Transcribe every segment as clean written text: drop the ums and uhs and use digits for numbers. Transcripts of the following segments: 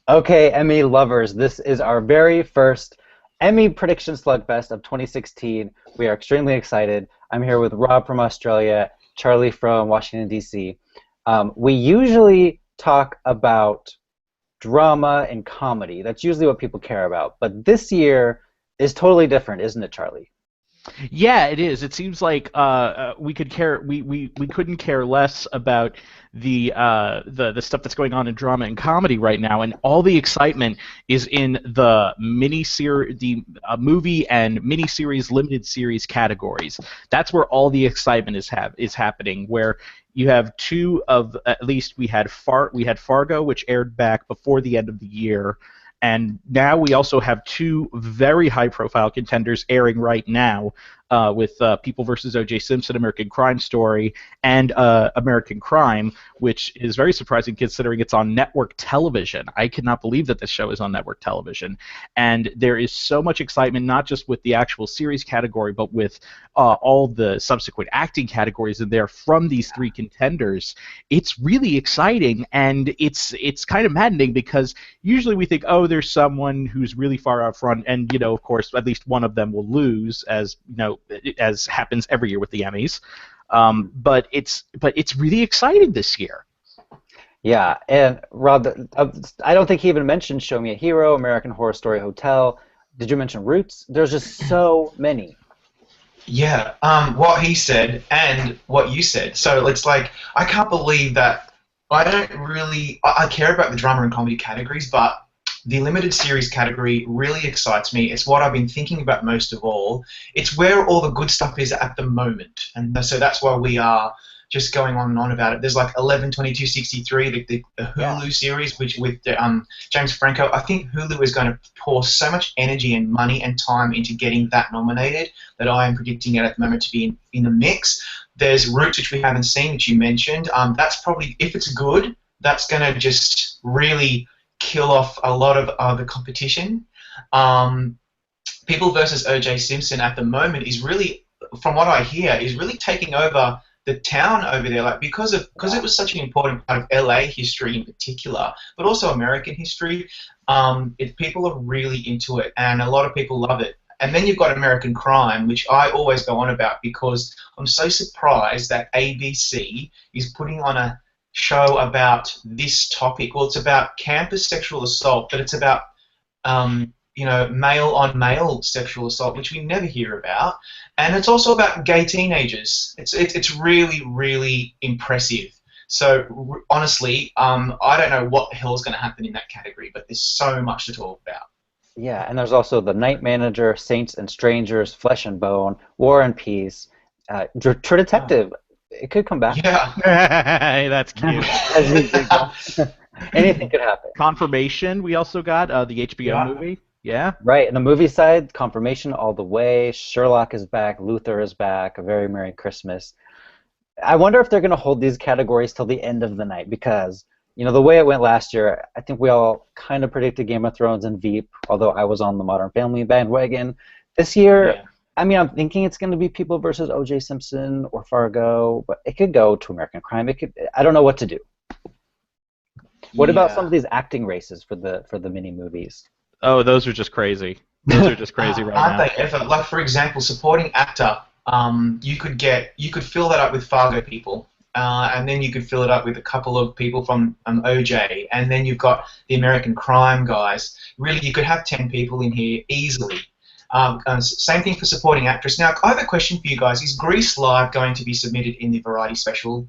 Okay, Emmy lovers, this is our very first Emmy prediction slugfest of 2016. We are extremely excited. I'm here with Rob from Australia, Charlie from Washington, D.C. We usually talk about drama and comedy. That's usually what people care about. But this year is totally different, isn't it, Charlie? Yeah, it is. It seems like we could care we couldn't care less about the stuff that's going on in drama and comedy right now, and all the excitement is in the movie and miniseries, limited series categories. That's where all the excitement is happening. Where you have two of at least we had Fargo, which aired back before the end of the year. And now we also have two very high-profile contenders airing right now with People versus O.J. Simpson, American Crime Story, and American Crime, which is very surprising considering it's on network television. I cannot believe that this show is on network television. And there is so much excitement, not just with the actual series category, but with all the subsequent acting categories in there from these three contenders. It's really exciting, and it's kind of maddening because usually we think, oh, there's someone who's really far out front, and of course, at least one of them will lose, as happens every year with the Emmys. But it's really exciting this year. Yeah, and Rob, I don't think he even mentioned Show Me a Hero, American Horror Story Hotel. Did you mention Roots? There's just so many. Yeah, what he said and what you said. So it's like I can't believe that I don't really I care about the drama and comedy categories, but the limited series category really excites me. It's what I've been thinking about most of all. It's where all the good stuff is at the moment, and so that's why we are just going on and on about it. There's like 11, 22, 63, the Yeah. Hulu series, which with James Franco. I think Hulu is going to pour so much energy and money and time into getting that nominated that I am predicting it at the moment to be in the mix. There's Roots, which we haven't seen, which you mentioned. That's probably, if it's good, that's going to just really kill off a lot of the competition. Um, People versus O.J. Simpson at the moment is really, from what I hear, is really taking over the town over there, like because it was such an important part of LA history in particular, but also American history. People are really into it, and a lot of people love it. And then you've got American Crime, which I always go on about because I'm so surprised that ABC is putting on a show about this topic. Well, it's about campus sexual assault, but it's about male-on-male sexual assault, which we never hear about, and it's also about gay teenagers. It's really, really impressive. So honestly, I don't know what the hell is going to happen in that category, but there's so much to talk about. Yeah, and there's also The Night Manager, Saints and Strangers, Flesh and Bone, War and Peace, True Detective. It could come back. Yeah. Hey, that's cute. As you think, anything could happen. Confirmation. We also got the HBO Yeah. movie. Yeah. Right, and the movie side, Confirmation all the way, Sherlock is back, Luther is back, A Very Merry Christmas. I wonder if they're going to hold these categories till the end of the night because, the way it went last year, I think we all kind of predicted Game of Thrones and Veep, although I was on the Modern Family bandwagon. This year, Yeah. I'm thinking it's going to be People versus O.J. Simpson or Fargo, but it could go to American Crime. I don't know what to do. What about some Yeah. of these acting races for the mini movies? Oh, those are just crazy. Those are just crazy right Aren't now. they ever? Like, for example, supporting actor, you could fill that up with Fargo people, and then you could fill it up with a couple of people from OJ, and then you've got the American Crime guys. Really, you could have 10 people in here easily. Same thing for supporting actress. Now, I have a question for you guys. Is Grease Live going to be submitted in the variety special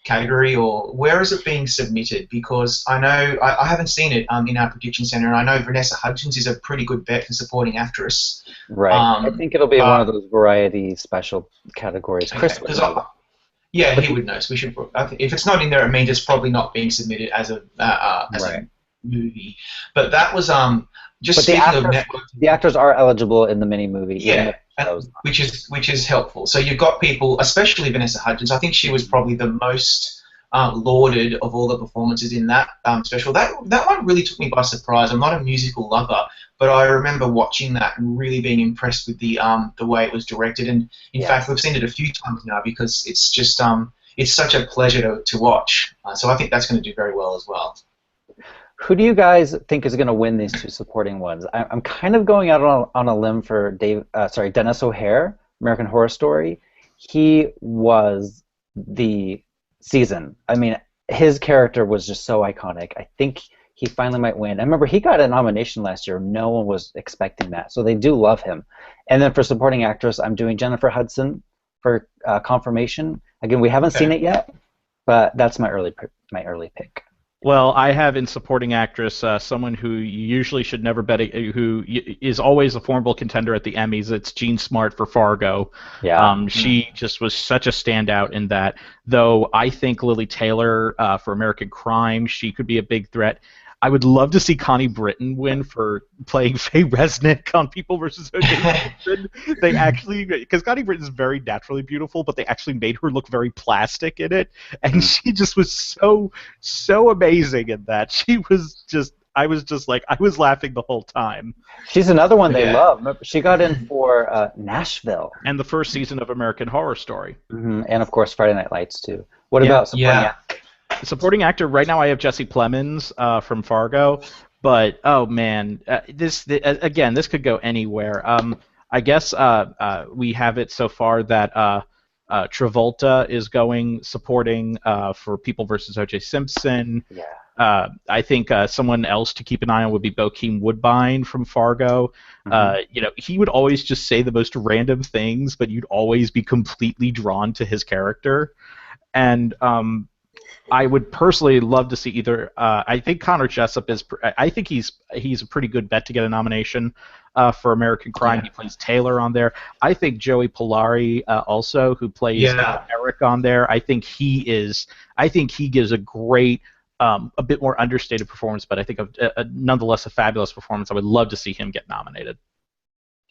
category, or where is it being submitted? Because I know I haven't seen it in our prediction center, and I know Vanessa Hudgens is a pretty good bet for supporting actress. Right. I think it'll be one of But those variety special categories. Chris okay, would know. yeah, he would know. So we should. If it's not in there, it means it's probably not being submitted as a Right. movie. But that was just But the speaking of actors, network. the actors are eligible in the mini movie. Even Yeah, if those. which is helpful. So you've got people, especially Vanessa Hudgens. I think she was probably the most lauded of all the performances in that special. That one really took me by surprise. I'm not a musical lover, but I remember watching that and really being impressed with the way it was directed. And in Yeah. fact, we've seen it a few times now because it's just it's such a pleasure to watch. So I think that's going to do very well as well. Who do you guys think is going to win these two supporting ones? I'm kind of going out on a limb for Dennis O'Hare, American Horror Story. He was the season. I mean, his character was just so iconic. I think he finally might win. I remember he got a nomination last year. No one was expecting that, so they do love him. And then for supporting actress, I'm doing Jennifer Hudson for Confirmation. Again, we haven't seen it yet, but that's my early pick. Well, I have in supporting actress someone who you usually should never bet, who is always a formidable contender at the Emmys. It's Jean Smart for Fargo. Yeah. She just was such a standout in that. Though I think Lily Taylor for American Crime, she could be a big threat. I would love to see Connie Britton win for playing Faye Resnick on People vs. O.J. Simpson. They actually, because Connie Britton is very naturally beautiful, but they actually made her look very plastic in it, and she just was so amazing in that. She was just, I was laughing the whole time. She's another one they love. Remember, she got in for Nashville. And the first season of American Horror Story. Mm-hmm. And of course Friday Night Lights too. What about supporting actor? Supporting actor, right now I have Jesse Plemons from Fargo, but oh man, this could go anywhere. I guess we have it so far that Travolta is going supporting for People vs. O.J. Simpson. Yeah. I think someone else to keep an eye on would be Bokeem Woodbine from Fargo. Mm-hmm. He would always just say the most random things, but you'd always be completely drawn to his character. And I would personally love to see either. I think Connor Jessup is. I think he's a pretty good bet to get a nomination for American Crime. He plays Taylor on there. I think Joey Polari also, who plays Eric on there. I think he is. I think he gives a great, a bit more understated performance, but I think nonetheless a fabulous performance. I would love to see him get nominated.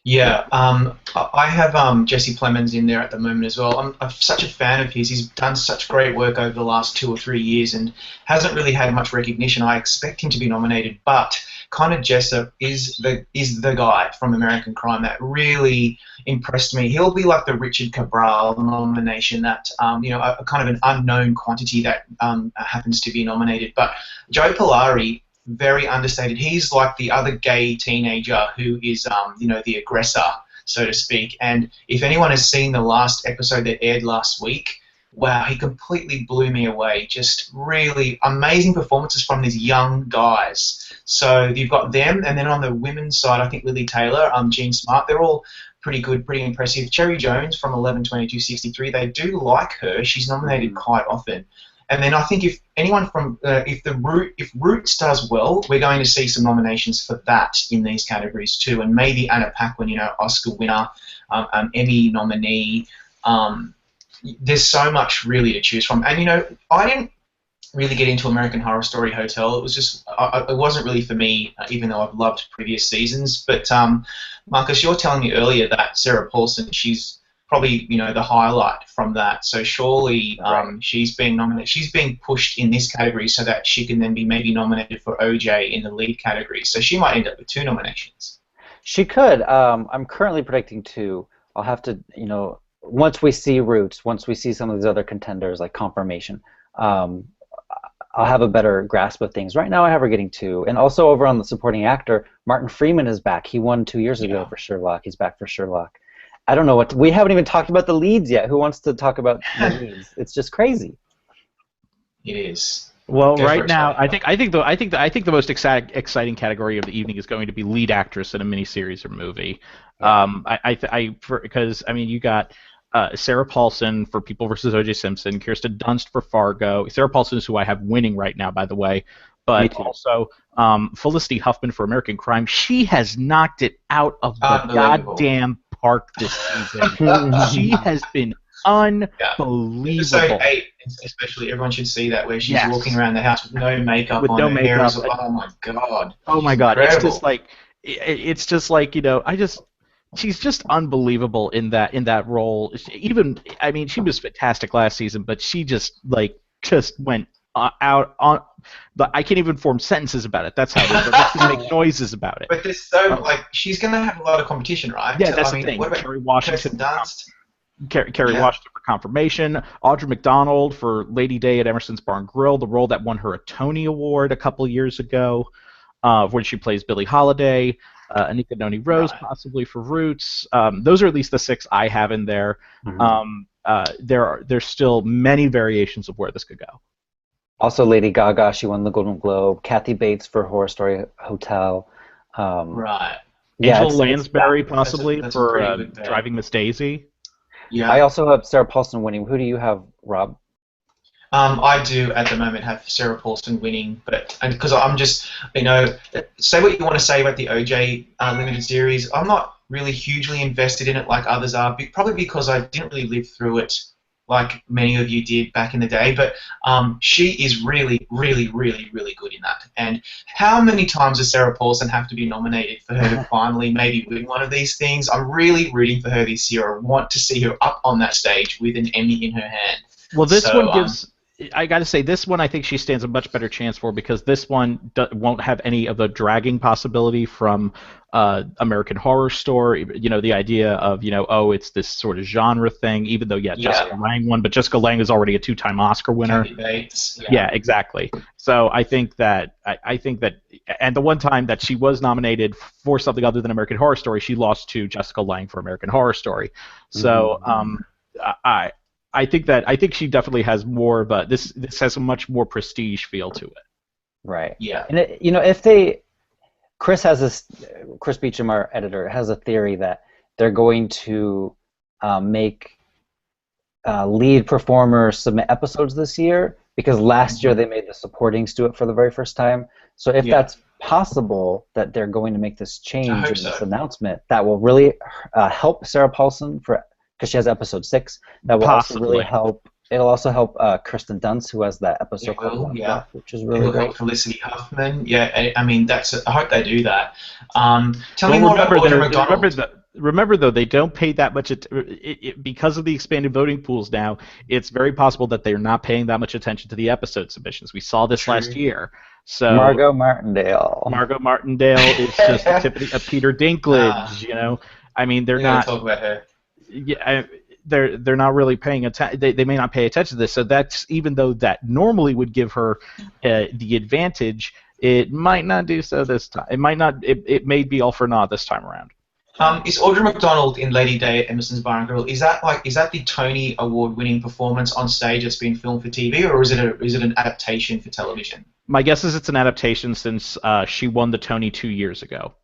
Yeah, I have Jesse Plemons in there at the moment as well. I'm such a fan of his. He's done such great work over the last 2 or 3 years and hasn't really had much recognition. I expect him to be nominated, but Connor Jessup is the guy from American Crime that really impressed me. He'll be like the Richard Cabral nomination, that a kind of an unknown quantity that happens to be nominated. But Joe Polari, very understated. He's like the other gay teenager who is, the aggressor, so to speak. And if anyone has seen the last episode that aired last week, wow, he completely blew me away. Just really amazing performances from these young guys. So you've got them, and then on the women's side, I think Lily Taylor, Jean Smart, they're all pretty good, pretty impressive. Cherry Jones from 11/22/63, they do like her. She's nominated quite often. And then I think if anyone from if Roots does well, we're going to see some nominations for that in these categories too, and maybe Anna Paquin, Oscar winner, Emmy nominee. There's so much really to choose from, and I didn't really get into American Horror Story Hotel. It was just it wasn't really for me, even though I've loved previous seasons. But Marcus, you're telling me earlier that Sarah Paulson, she's probably the highlight from that. So surely she's being nominated. She's being pushed in this category so that she can then be maybe nominated for OJ in the lead category. So she might end up with 2 nominations. She could. I'm currently predicting 2. I'll have to, once we see Roots, once we see some of these other contenders like Confirmation, I'll have a better grasp of things. Right now I have her getting 2. And also over on the supporting actor, Martin Freeman is back. He won 2 years ago for Sherlock. He's back for Sherlock. I don't know we haven't even talked about the leads yet. Who wants to talk about the leads? It's just crazy. It is. Well, right now, I think the most exciting category of the evening is going to be lead actress in a miniseries or movie. Because you got Sarah Paulson for People vs. O.J. Simpson, Kirsten Dunst for Fargo. Sarah Paulson is who I have winning right now, by the way. But also Felicity Huffman for American Crime. She has knocked it out of the goddamn park this season. She has been unbelievable. Episode 8, especially, everyone should see that, where she's walking around the house with no makeup on. Her hair is, oh my god. Oh my god. It's just like she's just unbelievable in that role. She was fantastic last season, but she just went out on. I can't even form sentences about it. That's how it is. But just make noises about it. But there's she's gonna have a lot of competition, right? Yeah, that's the thing. What about Kerry Washington? Kirsten Dunst? Kerry Washington for Confirmation, Audra McDonald for Lady Day at Emerson's Bar and Grill, the role that won her a Tony Award a couple years ago, when she plays Billie Holiday. Anika Noni Rose, possibly for Roots. Those are at least the 6 I have in there. There's still many variations of where this could go. Also, Lady Gaga, she won the Golden Globe. Kathy Bates for Horror Story Hotel. Right. Angela Lansbury, possibly, for Driving Miss Daisy. Yeah. I also have Sarah Paulson winning. Who do you have, Rob? I do at the moment have Sarah Paulson winning, but because I'm just, say what you want to say about the OJ limited series, I'm not really hugely invested in it like others are, probably because I didn't really live through it like many of you did back in the day, but she is really, really, really, really good in that. And how many times does Sarah Paulson have to be nominated for her to finally maybe win one of these things? I'm really rooting for her this year. I want to see her up on that stage with an Emmy in her hand. Well, this one gives... I got to say, this one I think she stands a much better chance for, because this one won't have any of the dragging possibility from American Horror Story. The idea of, it's this sort of genre thing, even though, Jessica Lange won, but Jessica Lange is already a 2-time Oscar winner. Bates, yeah, exactly. So I think that, and the one time that she was nominated for something other than American Horror Story, she lost to Jessica Lange for American Horror Story. So I think she definitely has more of a this has a much more prestige feel to it. Right. Yeah. And Chris Beecham, our editor, has a theory that they're going to make lead performers submit episodes this year, because last year they made the supportings do it for the very first time. So if that's possible, that they're going to make this change in this announcement, that will really help Sarah Paulson because she has episode 6. That will also really help. It'll also help Kirsten Dunst, who has that episode called Left, which is really great. Help Felicity Huffman. Yeah, I mean, I hope they do that. Tell me more about Audra McDonald. Remember, though, they don't pay that much because of the expanded voting pools now. It's very possible that they're not paying that much attention to the episode submissions. We saw this last year. So Margot Martindale is just the tip of Peter Dinklage. I mean, they're not. Talk about her. Yeah, they're not really paying attention. They may not pay attention to this. So that's, even though that normally would give her the advantage, it might not do so this time. It might not. It may be all for naught this time around. Is Audra McDonald in Lady Day at Emerson's Bar and Grill? Is that the Tony Award-winning performance on stage that's been filmed for TV, or is it an adaptation for television? My guess is it's an adaptation, since she won the Tony 2 years ago.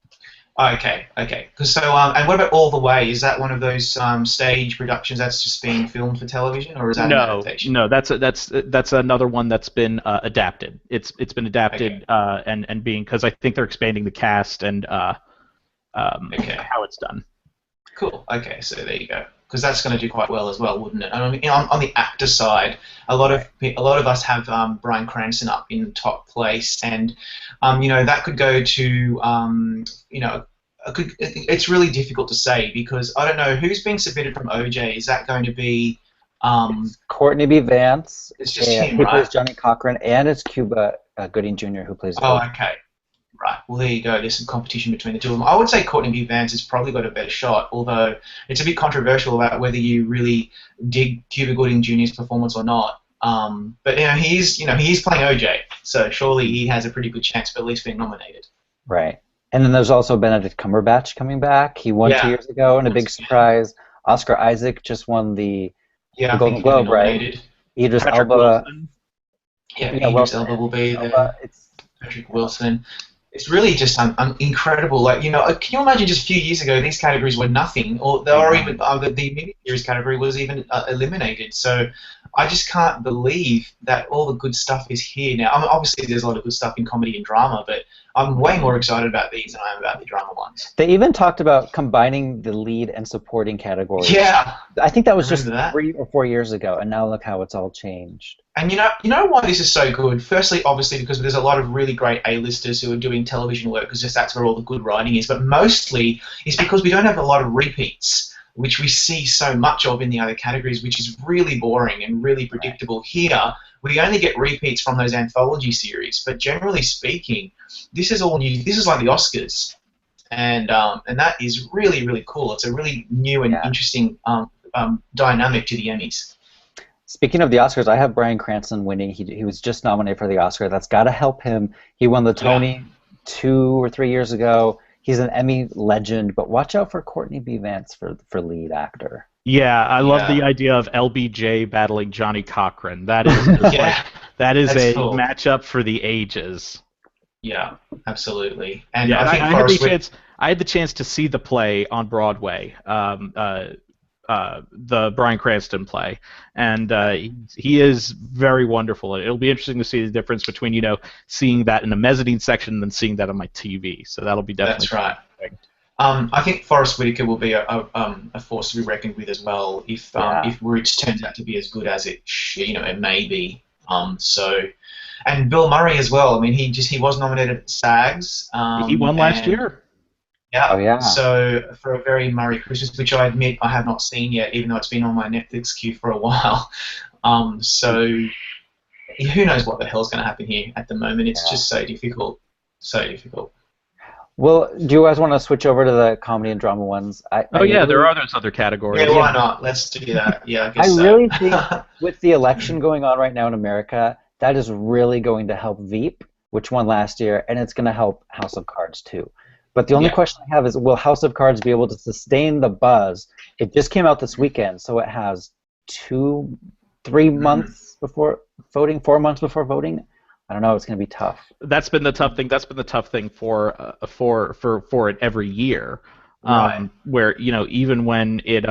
Okay. And what about All the Way? Is that one of those stage productions that's just being filmed for television, or is that an adaptation? No, that's another one that's been adapted. It's been adapted and being, because I think they're expanding the cast and how it's done. Cool. Okay, so there you go. Because that's going to do quite well as well, wouldn't it? And on the actor side, a lot of us have Bryan Cranston up in top place, and that could go to it's really difficult to say, because I don't know who's being submitted from OJ. Is that going to be Courtney B. Vance? It's just him, who right? plays Johnny Cochran, and it's Cuba Gooding Jr. who plays. Okay. Right, well there you go, there's some competition between the two of them. I would say Courtney B. Vance has probably got a better shot, although it's a bit controversial about whether you really dig Cuba Gooding Jr.'s performance or not. But he is playing OJ, so surely he has a pretty good chance of at least being nominated. Right. And then there's also Benedict Cumberbatch coming back. He won 2 years ago, and a big surprise. Oscar Isaac just won the Golden Globe, right? Idris Elba. Idris Elba will be there. Patrick Wilson. It's really just incredible. Can you imagine just a few years ago these categories were nothing, or even the mini-series category was even eliminated. So I just can't believe that all the good stuff is here now. Obviously, there's a lot of good stuff in comedy and drama, but I'm way more excited about these than I am about the drama ones. They even talked about combining the lead and supporting categories. Yeah, I think that was just 3 or 4 years ago, and now look how it's all changed. And you know why this is so good? Firstly, obviously, because there's a lot of really great A-listers who are doing television work, because just that's where all the good writing is. But mostly, it's because we don't have a lot of repeats, which we see so much of in the other categories, which is really boring and really predictable. Here, we only get repeats from those anthology series. But generally speaking, this is all new. This is like the Oscars, and that is really, really cool. It's a really new and interesting dynamic to the Emmys. Speaking of the Oscars, I have Bryan Cranston winning. He was just nominated for the Oscar. That's got to help him. He won the Tony 2 or 3 years ago. He's an Emmy legend, but watch out for Courtney B. Vance for lead actor. Yeah, I love the idea of LBJ battling Johnny Cochran. That is that is a cool matchup for the ages. Yeah, absolutely. And I think I had the chance to see the play on Broadway, the Bryan Cranston play, and he is very wonderful. It'll be interesting to see the difference between seeing that in the mezzanine section and then seeing that on my TV. So that'll be definitely. That's right. I think Forrest Whitaker will be a force to be reckoned with as well if Roots turns out to be as good as it may be. And Bill Murray as well. I mean, he was nominated at SAGs. He won last year. Yeah. Oh, yeah. So for a very Murray Christmas, which I admit I have not seen yet, even though it's been on my Netflix queue for a while. So who knows what the hell's going to happen here at the moment? It's just so difficult. So difficult. Well, do you guys want to switch over to the comedy and drama ones? There are those other categories. Yeah, why not? Let's do that. Yeah, I guess I really think with the election going on right now in America, that is really going to help Veep, which won last year, and it's going to help House of Cards too. But the only question I have is, will House of Cards be able to sustain the buzz? It just came out this weekend, so it has 3 months before voting, 4 months before voting. I don't know. It's going to be tough. That's been the tough thing. That's been the tough thing for it every year, where even when it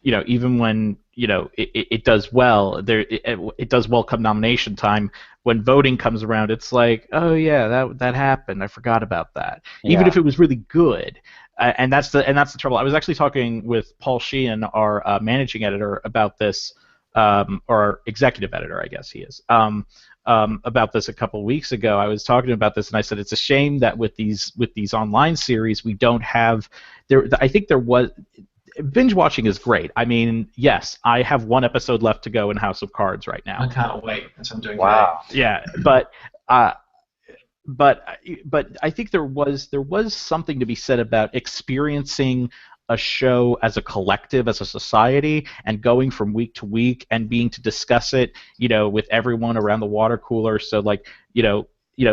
it does well, it does well come nomination time. When voting comes around, it's like, oh yeah, that happened. I forgot about that. Even if it was really good, and that's the trouble. I was actually talking with Paul Sheehan, our managing editor, about this, or executive editor, I guess he is. About this a couple of weeks ago. I was talking about this, and I said it's a shame that with these online series we don't have. I think there was. Binge watching is great. I mean, yes, I have 1 episode left to go in House of Cards right now. I can't wait. That's what I'm doing. Wow. Today. Yeah, but I think there was something to be said about experiencing a show as a collective, as a society, and going from week to week and being to discuss it, with everyone around the water cooler. So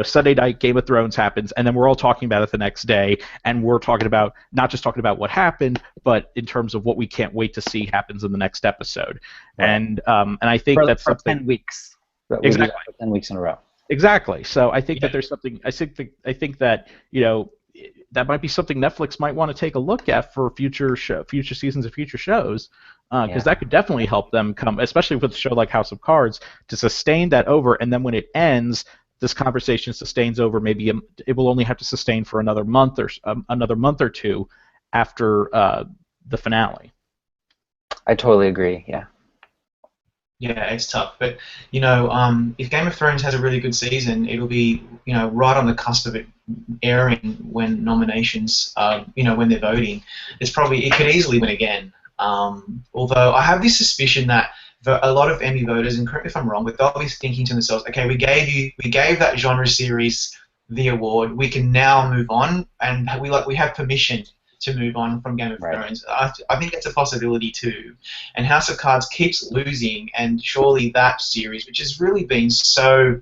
Sunday night Game of Thrones happens, and then we're all talking about it the next day, and we're talking about not just talking about what happened, but in terms of what we can't wait to see happens in the next episode. Right. And I think that's for something. 10 weeks. Exactly. For 10 weeks in a row. Exactly. So I think that there's something. I think that that might be something Netflix might want to take a look at for future seasons of future shows, because that could definitely help them come, especially with a show like House of Cards, to sustain that over, and then when it ends, this conversation sustains over. Maybe it will only have to sustain for another month or two after the finale. I totally agree. Yeah. Yeah, it's tough, but if Game of Thrones has a really good season, it'll be right on the cusp of it airing when nominations, when they're voting. It could easily win again. Although I have this suspicion that a lot of Emmy voters, and correct me if I'm wrong, but they'll be thinking to themselves, okay, we gave that genre series the award. We can now move on, and we have permission to move on from Game of Thrones. I think that's a possibility too. And House of Cards keeps losing, and surely that series, which has really been so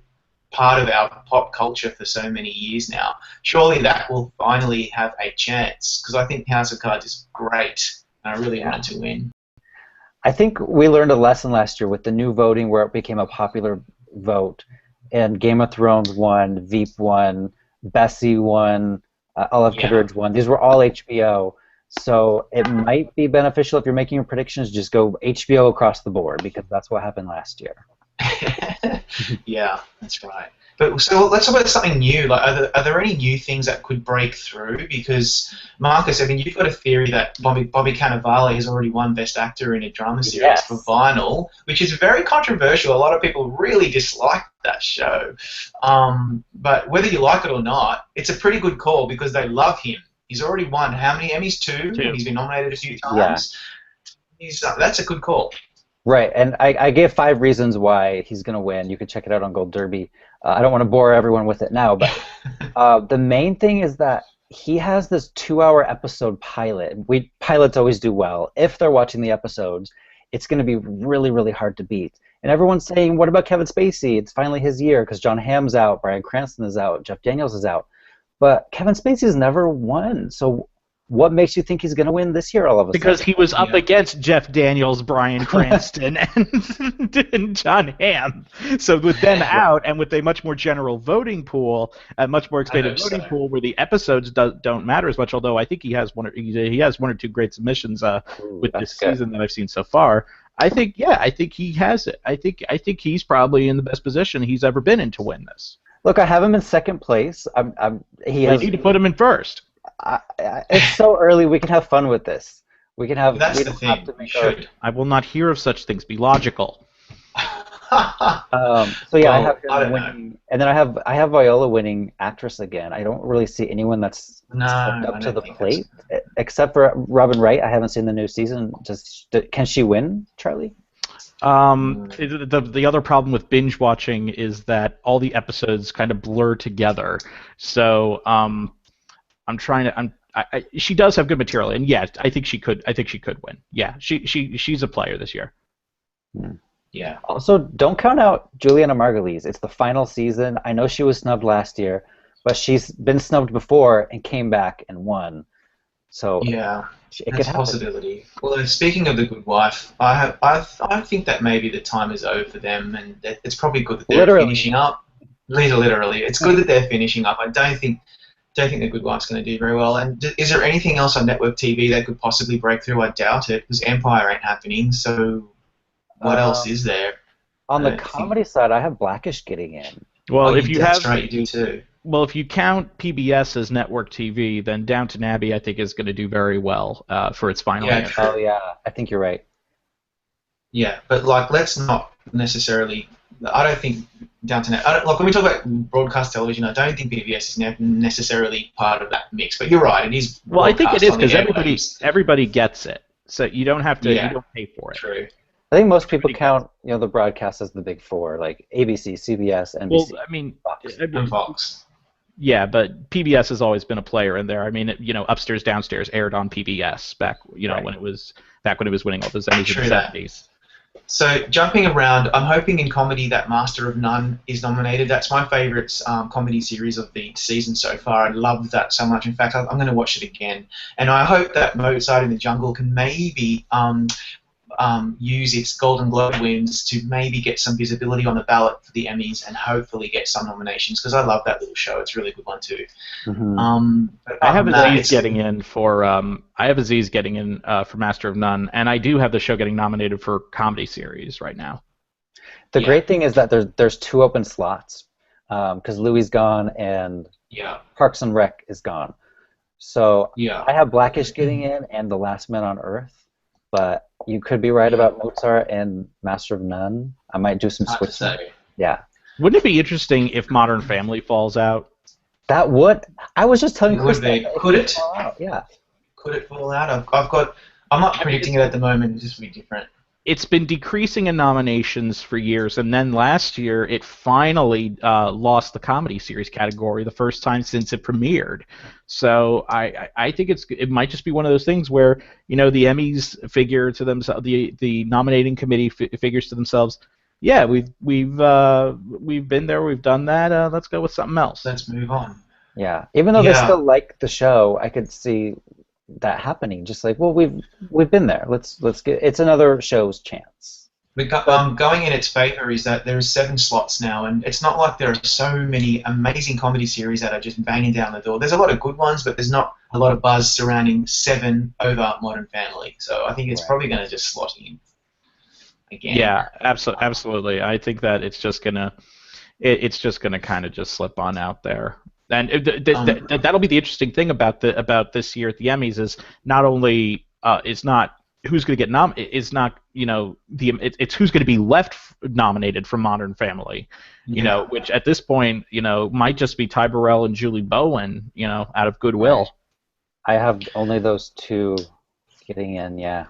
part of our pop culture for so many years now, surely that will finally have a chance, because I think House of Cards is great, and I really want it to win. I think we learned a lesson last year with the new voting where it became a popular vote, and Game of Thrones won, Veep won, Bessie won, Olive Kitteridge won. These were all HBO, so it might be beneficial if you're making your predictions, just go HBO across the board, because that's what happened last year. Yeah, that's right. But so let's talk about something new. Like, are there any new things that could break through? Because Marcus, I mean, you've got a theory that Bobby Cannavale has already won Best Actor in a Drama Series for Vinyl, which is very controversial. A lot of people really dislike that show. But whether you like it or not, it's a pretty good call because they love him. He's already won how many Emmys? Two. He's been nominated a few times. That's a good call. Right, and I gave 5 reasons why he's going to win. You can check it out on Gold Derby. I don't want to bore everyone with it now, but the main thing is that he has this 2-hour episode pilot. Pilots always do well. If they're watching the episodes, it's going to be really, really hard to beat. And everyone's saying, what about Kevin Spacey? It's finally his year because John Hamm's out, Bryan Cranston is out, Jeff Daniels is out. But Kevin Spacey's never won. So what makes you think he's going to win this year all of a sudden? Because he was up against Jeff Daniels, Bryan Cranston, and John Hamm. So with them out, and with a much more general voting pool, a much more expanded voting pool, where the episodes don't matter as much. Although I think he has one or two great submissions with this season that I've seen so far. I think he has it. I think he's probably in the best position he's ever been in to win this. Look, I have him in second place. You need to put him in first. It's so early. We can have fun with this. We can have. That's the thing. I will not hear of such things. Be logical. So yeah, I have him winning, and then I have Viola winning actress again. I don't really see anyone that's stepped up to the plate, except for Robin Wright. I haven't seen the new season. Can she win, Charlie? The other problem with binge watching is that all the episodes kind of blur together. So she does have good material, and yeah, I think she could win. Yeah, she's a player this year. Yeah. Also, don't count out Juliana Margulies. It's the final season. I know she was snubbed last year, but she's been snubbed before and came back and won. So yeah, that's a possibility. Well, speaking of The Good Wife, I think that maybe the time is over for them, and it's probably good that they're finishing up. Literally, it's good that they're finishing up. I don't think The Good Wife's going to do very well. And is there anything else on network TV that could possibly break through? I doubt it, because Empire ain't happening. So what else is there? On the comedy side, I have Blackish getting in. Well, that's right, you do too. Well, if you count PBS as network TV, then Downton Abbey, I think, is going to do very well for its final year. Oh yeah, I think you're right. Yeah, but let's not necessarily. I don't think Downton Abbey. When we talk about broadcast television, I don't think PBS is necessarily part of that mix. But you're right, it is. Well, I think it is because everybody gets it, so you don't have to. You don't pay for it. True. I think most people count, the broadcast as the big four, like ABC, CBS, NBC. Well, I mean, Fox. And Fox. Yeah, but PBS has always been a player in there. I mean, Upstairs Downstairs aired on PBS back, when it was winning all those Emmys in the 70s. So jumping around, I'm hoping in comedy that Master of None is nominated. That's my favourite comedy series of the season so far. I love that so much. In fact, I'm going to watch it again. And I hope that Mozart in the Jungle can maybe use its Golden Globe wins to maybe get some visibility on the ballot for the Emmys and hopefully get some nominations, because I love that little show. It's a really good one too. Mm-hmm. I have Aziz getting in for Master of None, and I do have the show getting nominated for comedy series right now. The great thing is that there's 2 open slots because Louie's gone and Parks and Rec is gone. So I have Blackish getting in and The Last Man on Earth. But you could be right about Mozart and Master of None. I might do some switching. Yeah. Wouldn't it be interesting if Modern Family falls out? That would. I was just telling Chris. Could it? Fall out? Yeah. Could it fall out? I'm not predicting it at the moment. It's just be different. It's been decreasing in nominations for years, and then last year it finally lost the comedy series category the first time since it premiered. So I think it might just be one of those things where the Emmys figure to themselves, the nominating committee figures to themselves, yeah, we've been there, we've done that. Let's go with something else. Let's move on. Yeah, even though they still like the show, I could see that happening. Just like, well, we've been there. Let's get. It's another show's chance. But going in its favor is that there are 7 slots now, and it's not like there are so many amazing comedy series that are just banging down the door. There's a lot of good ones, but there's not a lot of buzz surrounding 7 over Modern Family. So I think it's probably going to just slot in again. Yeah, absolutely. I think that it's just gonna kind of just slip on out there. And that'll be the interesting thing about this year at the Emmys is not only it's not who's going to get it's not it's who's going to be left nominated from Modern Family, which at this point might just be Ty Burrell and Julie Bowen, out of goodwill. I have only those 2 getting in, yeah.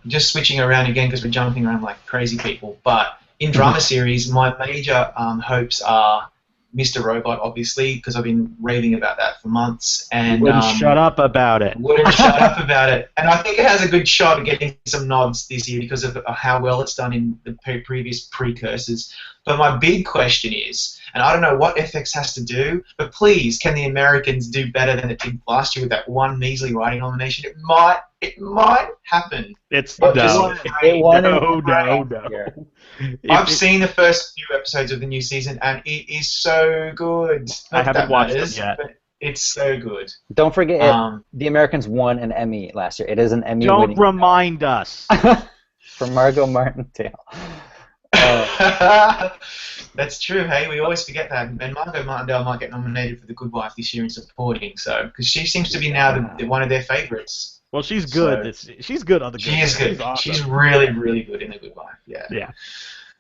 Just switching around again because we're jumping around like crazy people, but in drama series, my major hopes are Mr. Robot, obviously, because I've been raving about that for months. And Wouldn't shut up about it. wouldn't shut up about it. And I think it has a good shot at getting some nods this year because of how well it's done in the previous precursors. But my big question is, and I don't know what FX has to do, but please, can the Americans do better than it did last year with that one measly writing nomination? It might happen. It's But no, no. I've seen the first few episodes of the new season, and it is so good. I haven't watched it yet. But it's so good. Don't forget, the Americans won an Emmy last year. It is an Emmy. Don't remind us. For Margot Martindale. That's true. Hey, we always forget that. And Margot Martindale might get nominated for The Good Wife this year in supporting. So, because she seems to be now one of their favorites. Well, she's good. So, she's good on The Good Wife. She is good. Awesome. She's really, really good in The Good Wife. Yeah. Yeah.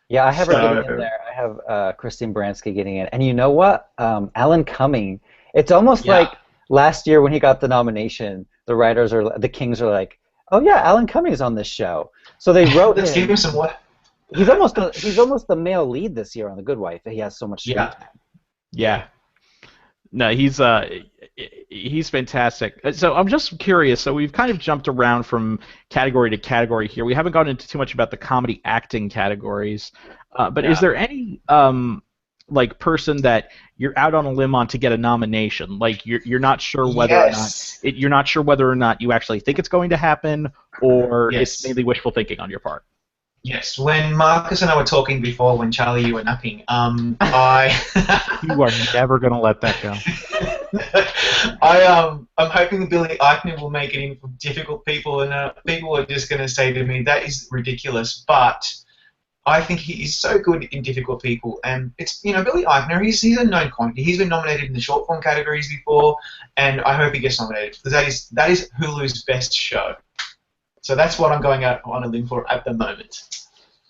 Yeah, I have her getting in there. I have Christine Baranski getting in. And you know what? Alan Cumming. It's almost like last year when he got the nomination, the Kings are like, oh yeah, Alan Cumming's on this show. So they wrote Let's give him some what? He's almost the male lead this year on The Good Wife. He has so much screen time. Yeah. No, he's fantastic. So I'm just curious. So we've kind of jumped around from category to category here. We haven't gone into too much about the comedy acting categories. But is there any like person that you're out on a limb on to get a nomination? Like you're not sure whether or not you're not sure whether or not you actually think it's going to happen, or it's mainly wishful thinking on your part. Yes, when Marcus and I were talking before, when Charlie, you were napping, You are never going to let that go. I'm hoping Billy Eichner will make it in for difficult people, and people are just going to say to me, that is ridiculous, but I think he is so good in difficult people, and it's, Billy Eichner, he's a known quantity. He's been nominated in the short form categories before, and I hope he gets nominated, because that is Hulu's best show. So that's what I'm going out on a limb for at the moment.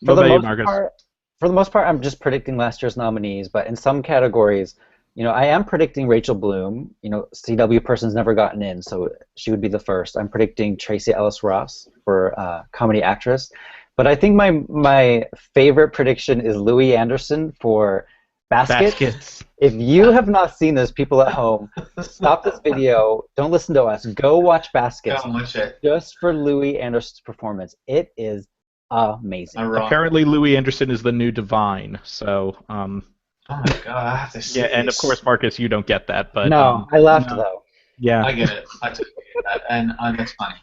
For the most part, I'm just predicting last year's nominees, but in some categories, I am predicting Rachel Bloom. CW person's never gotten in, so she would be the first. I'm predicting Tracee Ellis Ross for comedy actress. But I think my favorite prediction is Louis Anderson for Baskets. If you have not seen this, people at home, stop this video. Don't listen to us. Go watch Baskets. Go watch it. Just for Louis Anderson's performance. It is amazing. Apparently, Louis Anderson is the new Divine. So. Oh my God, I have to see. Yeah, and of course, Marcus, you don't get that, but. No, I laughed though. Yeah. I get it. I totally get that, and that's funny.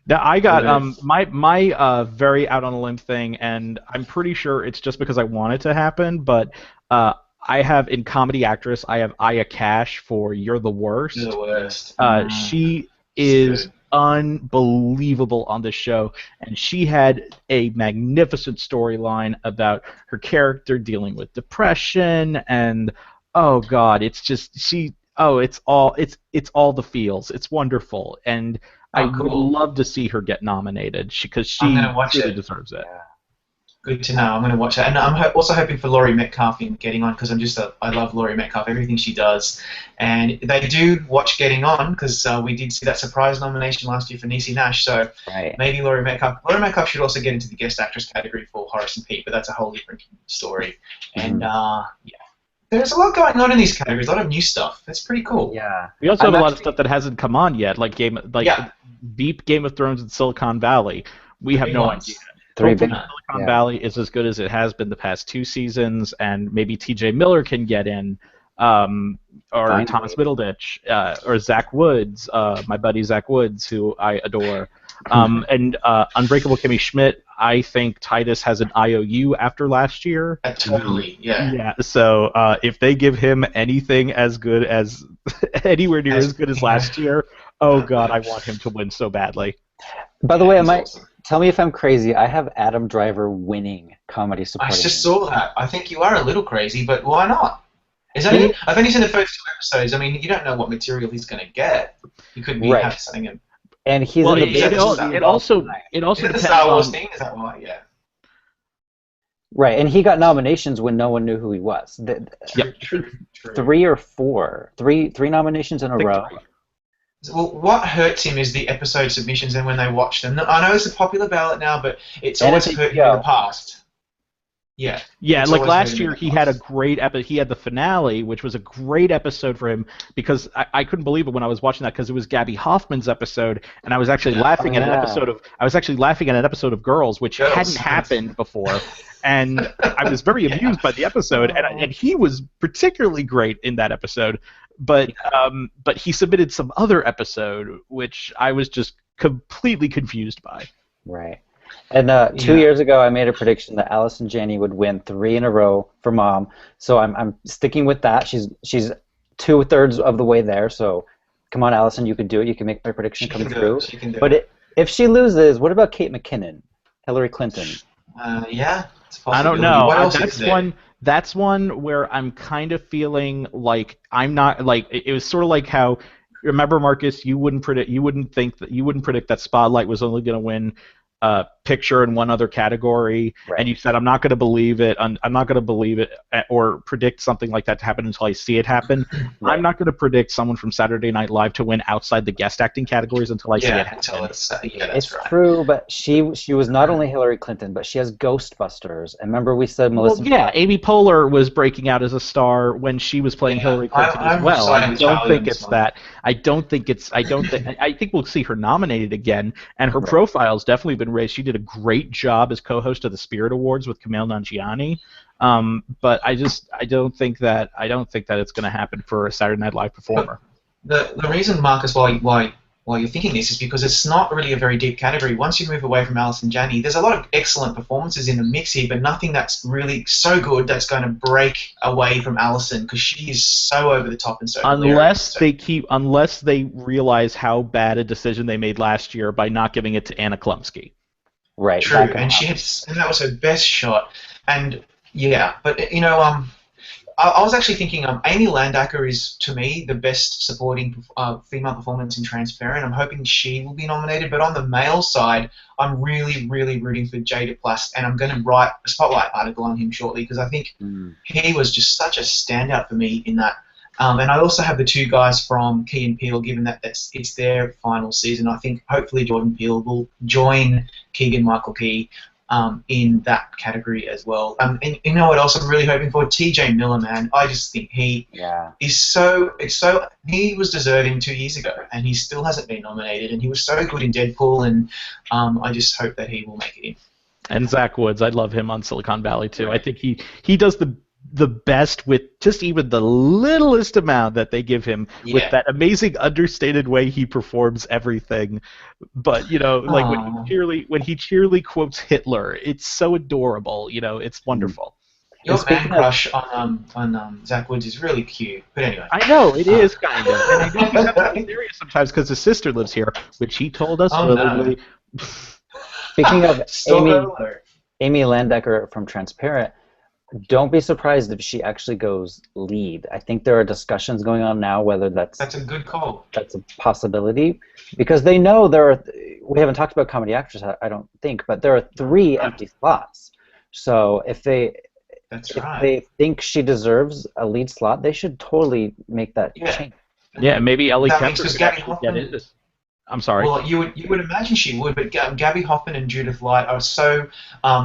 Now, I got my very out on a limb thing, and I'm pretty sure it's just because I want it to happen, but I have in comedy actress, I have Aya Cash for You're the Worst. You're the Worst. She is unbelievable on this show, and she had a magnificent storyline about her character dealing with depression, and oh God, it's just it's all the feels. It's wonderful, and I would love to see her get nominated because she really deserves it. Yeah. Good to know. I'm going to watch that, and I'm also hoping for Laurie Metcalf in Getting On because I love Laurie Metcalf, everything she does, and they do watch Getting On because we did see that surprise nomination last year for Niecy Nash. So maybe Laurie Metcalf should also get into the guest actress category for Horace and Pete, but that's a whole different story. And there's a lot going on in these categories, a lot of new stuff. That's pretty cool. Yeah. We also have a lot of stuff that hasn't come on yet, like Beep, Game of Thrones, and Silicon Valley. We have no idea. Silicon Valley is as good as it has been the past 2 seasons, and maybe T.J. Miller can get in, or Thomas Middleditch, or Zach Woods, my buddy Zach Woods, who I adore. And Unbreakable Kimmy Schmidt, I think Titus has an IOU after last year. Totally, yeah. Yeah, so if they give him anything as good as, anywhere near as good as last year, oh God, I want him to win so badly. By the way, tell me if I'm crazy, I have Adam Driver winning comedy supporting. I just saw that. I think you are a little crazy, but why not? I've only seen the first 2 episodes. I mean, you don't know what material he's going to get. He could be have something. And he's in the it also the Star Wars thing. Is that why? Yeah. Right, and he got nominations when no one knew who he was. True. 3 or 4, 3 nominations in a row. Well, what hurts him is the episode submissions and when they watch them. I know it's a popular ballot now, but it's always hurt him in the past. Yeah. Yeah, It's like always last made year, me he had a laugh. great episode. He had the finale, which was a great episode for him because I couldn't believe it when I was watching that because it was Gabby Hoffman's episode, and I was actually Yeah. Oh laughing at yeah. an episode of Girls, which hadn't Girls. happened before, and I was very Yeah. amused by the episode, Oh. and he was particularly great in that episode, but Yeah. but he submitted some other episode which I was just completely confused by. Right. And 2 years Yeah. ago, I made a prediction that Allison Janney would win 3 in a row for Mom. So I'm sticking with that. She's 2/3 of the way there. So come on, Allison, you can do it. You can make my prediction She come can do true. it. She can do But it. if she loses, what about Kate McKinnon, Hillary Clinton? Yeah, it's a I don't possibility. know. What else is there? That's one where I'm kind of feeling like I'm not like it was sort of like how remember Marcus, you wouldn't predict that Spotlight was only going to win picture in one other category, Right. and you said I'm not going to believe it. I'm not going to believe it or predict something like that to happen until I see it happen. Right. I'm not going to predict someone from Saturday Night Live to win outside the guest acting categories until I see it Yeah, happen. until it's yeah, that's It's right. true, but she was not only Hillary Clinton, but she has Ghostbusters. And remember we said Melissa. Well, yeah, Amy Poehler was breaking out as a star when she was playing Yeah, Hillary Clinton as I'm well. I siding with don't Charlie think on this it's one. that. I think we'll see her nominated again, and her Right. profile's definitely been raised. She did a great job as co-host of the Spirit Awards with Kumail Nanjiani. But I don't think that it's going to happen for a Saturday Night Live performer. The reason, Marcus, why you're thinking this is because it's not really a very deep category. Once you move away from Alison Janney, there's a lot of excellent performances in the mix here, but nothing that's really so good that's going to break away from Alison because she is so over the top and so hilarious. Unless they realize how bad a decision they made last year by not giving it to Anna Klumsky. Right. True, that could and happen. that was her best shot. And yeah, but you know, I was actually thinking, Amy Landacker is to me the best supporting female performance in Transparent. I'm hoping she will be nominated. But on the male side, I'm really, really rooting for Jay Duplass, and I'm going to write a spotlight article on him shortly because I think he was just such a standout for me in that. And I also have the two guys from Key and Peele, given that it's their final season. I think hopefully Jordan Peele will join Keegan-Michael Key in that category as well. And you know what else I'm really hoping for? TJ Miller, man. I just think he is he was deserving 2 years ago, and he still hasn't been nominated, and he was so good in Deadpool, and I just hope that he will make it in. And Zach Woods, I love him on Silicon Valley too. I think he does the best with just even the littlest amount that they give him with that amazing understated way he performs everything. But you know, like when he cheerily quotes Hitler, it's so adorable. You know, it's wonderful. Your man crush on Zach Woods is really cute. But anyway, I know it is kind of, and I think he's have to be serious sometimes because his sister lives here, which he told us willingly. Speaking of Amy Amy Landacker from Transparent, don't be surprised if she actually goes lead. I think there are discussions going on now whether that's a good call. That's a possibility because they know we haven't talked about comedy actors, I don't think, but there are 3 empty slots. So if they think she deserves a lead slot, they should totally make that change. Yeah, maybe Ellie That Kemper makes could Gabby actually Hoffman, get into. I'm sorry. Well, you would imagine she would, but Gabby Hoffman and Judith Light are so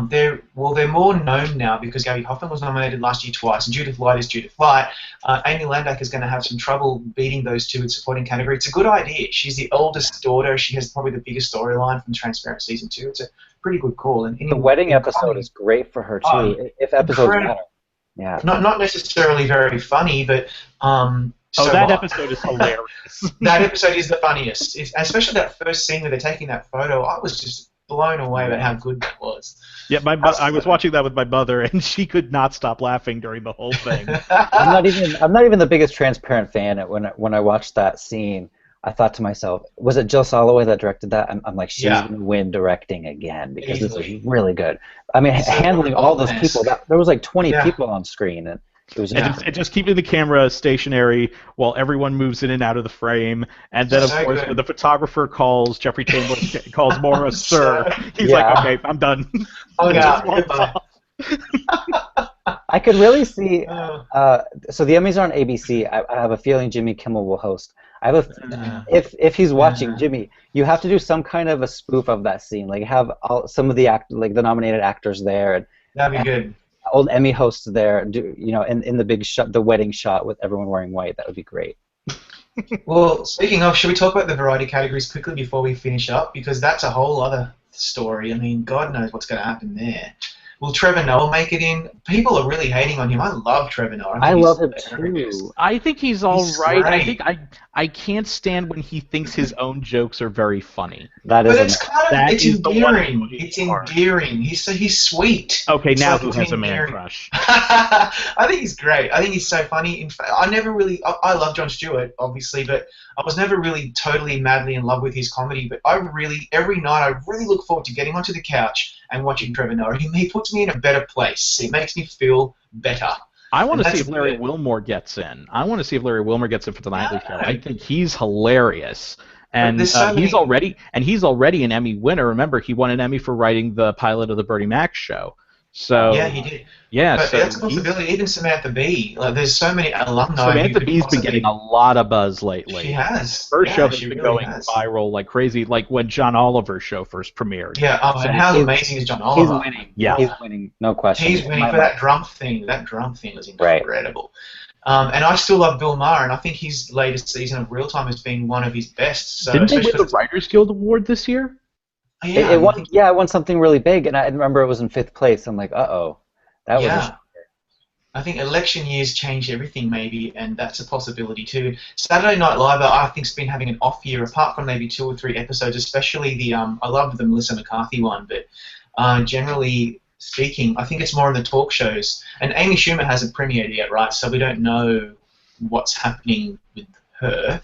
they're more known now because Gabby Hoffman was nominated last year twice, and Judith Light is Judith Light. Amy Landacker is going to have some trouble beating those two in supporting category. It's a good idea. She's the oldest daughter. She has probably the biggest storyline from Transparent season 2. It's a pretty good call. And the wedding episode is great for her too. If episodes matter. Yeah. Not necessarily very funny, but episode is hilarious. That episode is the funniest, especially that first scene where they're taking that photo. I was just blown away about how good that was. Yeah, I was watching that with my mother, and she could not stop laughing during the whole thing. I'm not even the biggest Transparent fan. When I watched that scene, I thought to myself, was it Jill Soloway that directed that? I'm like, she's going to win directing again because this is really good. I mean, handling all those people. There was like 20 people on screen, and it was and just keeping the camera stationary while everyone moves in and out of the frame. And then, of course, when the photographer calls, Jeffrey Chambers calls Maura Sir. He's like, okay, I'm done. Oh, yeah. I could really see. So the Emmys are on ABC. I have a feeling Jimmy Kimmel will host. If he's watching, Jimmy, you have to do some kind of a spoof of that scene. Like have some of the the nominated actors there. That'd be good. old Emmy hosts there, in the big shot, the wedding shot with everyone wearing white. That would be great. Well, speaking of, should we talk about the variety categories quickly before we finish up? Because that's a whole other story. I mean, God knows what's going to happen there. Will Trevor Noah make it in? People are really hating on him. I love Trevor Noah. I love him too. I think he's all right. Great. I can't stand when he thinks his own jokes are very funny. That But is it's kind of it's endearing. It's part. endearing. He's sweet. Okay, It's now like who it's has a man endearing. crush? I think he's great. I think he's so funny. In fact, I love Jon Stewart, obviously, but I was never really totally madly in love with his comedy. But every night, I really look forward to getting onto the couch and watching Trevor Noah. He puts me in a better place. It makes me feel better. I want to And see that's if Larry good. Wilmore gets in. I want to see if Larry Wilmore gets in for the Nightly Show. I think he's hilarious. And there's so he's many- already an Emmy winner. Remember, he won an Emmy for writing the pilot of the Bertie Mac show. So Yeah, he did. yeah, But so that's a possibility. Even Samantha Bee. Like, there's so many alumni. who Samantha could Bee's been possibly- getting a lot of buzz lately. She has. Her Yeah, show has she been really going has. viral like crazy, like when John Oliver's show first premiered. Yeah. Oh, and how he's- amazing is John He's Oliver? winning. Yeah. He's winning. No question. He's winning for that drum thing. That drum thing was Right. incredible. And I still love Bill Maher, and I think his latest season of Real Time has been one of his best. So Didn't they win especially the Writers Guild Award this year? yeah, It won. Yeah, it won something really big, and I remember it was in 5th place. I'm like, uh-oh, that was. Yeah. I think election years change everything, maybe, and that's a possibility too. Saturday Night Live, I think, has been having an off year, apart from maybe 2 or 3 episodes, especially the I love the Melissa McCarthy one, but generally speaking, I think it's more in the talk shows. And Amy Schumer hasn't premiered yet, right? So we don't know what's happening with her.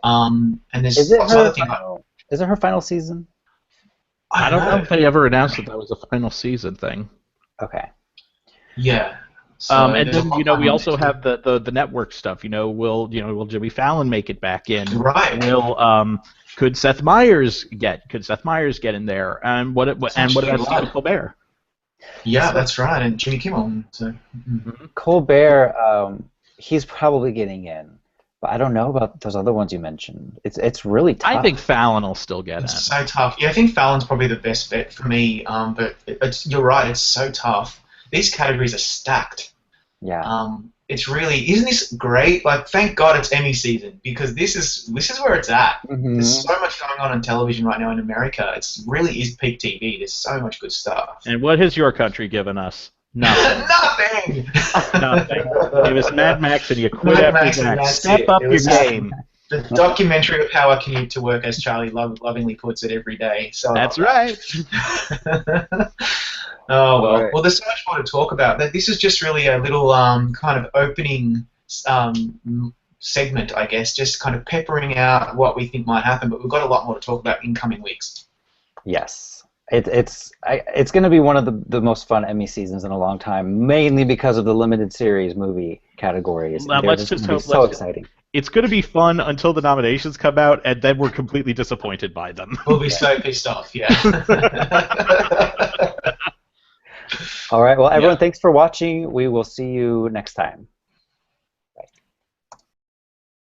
And there's Is it lots of other her? things. Is it her final season? I don't know if they ever announced that was a final season thing. Okay. Yeah. So And there's a then lot we going on also there, have the network stuff. Will Jimmy Fallon make it back in? too. Right. Could Seth Meyers get in there? And what about Stephen Colbert? Yeah, that's right. And Jimmy Kimmel. So. Colbert, he's probably getting in, but I don't know about those other ones you mentioned. It's really tough. I think Fallon will still get in. It's so tough. Yeah, I think Fallon's probably the best bet for me. But you're right. It's so tough. These categories are stacked. Yeah. It's really, isn't this great? Like, thank God it's Emmy season, because this is where it's at. Mhm. There's so much going on television right now in America. It really is peak TV. There's so much good stuff. And what has your country given us? Nothing. Nothing. Nothing. Give us Mad Max and you quit Mad after Max and that. that's Step it. up It your was- game. The documentary of how I commute to work, as Charlie lovingly puts it every day. So That's right. Oh well. Right. Well, there's so much more to talk about. This is just really a little kind of opening segment, I guess, just kind of peppering out what we think might happen. But we've got a lot more to talk about in coming weeks. Yes. It's going to be one of the most fun Emmy seasons in a long time, mainly because of the limited series movie categories. Now, They're let's just just gonna be hope- so let's- exciting. It's going to be fun until the nominations come out, and then we're completely disappointed by them. We'll be so pissed off. Yeah. All right. Well, everyone, Yeah. thanks for watching. We will see you next time.